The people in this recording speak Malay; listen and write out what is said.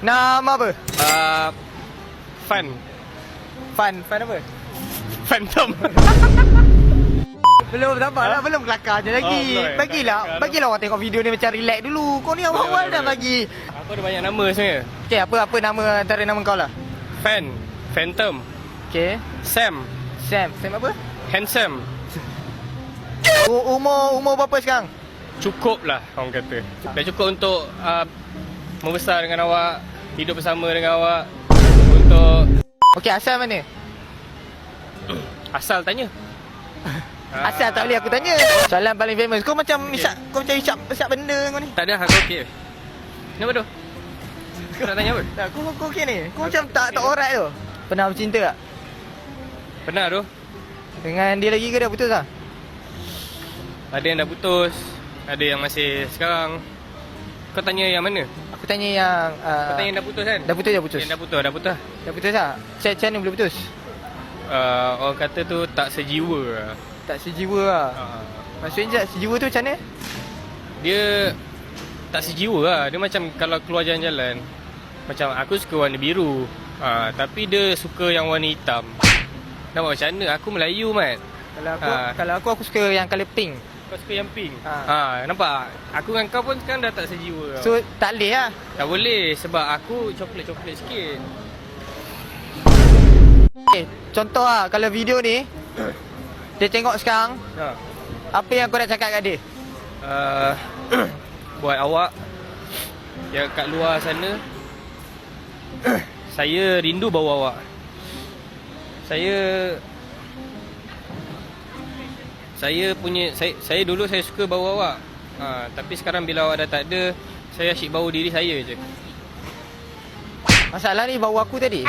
Nama apa? Fun. Fun apa? Phantom. Belum sabar lah, belum kelakar je lagi. belum. Bagilah orang tengok video ni macam relax dulu. Kau ni awal-awal dah bagi. Aku ada banyak nama sebenarnya. Okey, apa nama antara nama kau lah? Phantom. Okey. Sam. Sam apa? Handsome. Umur berapa sekarang? Cukup lah orang kata. Dah cukup untuk membesar dengan awak, hidup bersama dengan awak. Untuk Okey, asal mana? asal tanya. Asal tak boleh aku tanya. Soalan paling famous. Kau macam isap, kau macam isap benda kau ni. Tak ada, aku okey. Kenapa tu? Kau nak tanya apa? Tak, kau okey ni. Kau macam tak alright tu. Pernah bercinta tak? Pernah tu. Dengan dia lagi ke dah putus lah? Ada yang dah putus, ada yang masih sekarang. Kau tanya yang mana? Aku tanya yang Kau tanya yang dah putus kan? dah putus. Yang dah putus. Dah putus lah. Macam mana boleh putus? Orang kata tu tak sejiwa lah. Tak sejiwa lah. Maksudnya sejiwa tu macam mana? Dia tak sejiwa lah. Dia macam kalau keluar jalan-jalan, macam aku suka warna biru, tapi dia suka yang warna hitam. Nampak macam mana? Aku Melayu, Mat. Kalau aku suka yang colour pink. Kau suka yang pink. Nampak? Aku dengan kau pun sekarang dah tak sejiwa. So tak boleh lah. Tak boleh sebab aku coklat-coklat sikit. Okay, contoh lah kalau video ni dia tengok sekarang, apa yang kau nak cakap kat dia? Buat awak yang kat luar sana, saya rindu bau awak. Saya dulu saya suka bau awak. Tapi sekarang bila awak dah tak ada, saya asyik bau diri saya je. Masalah ni bau aku tadi.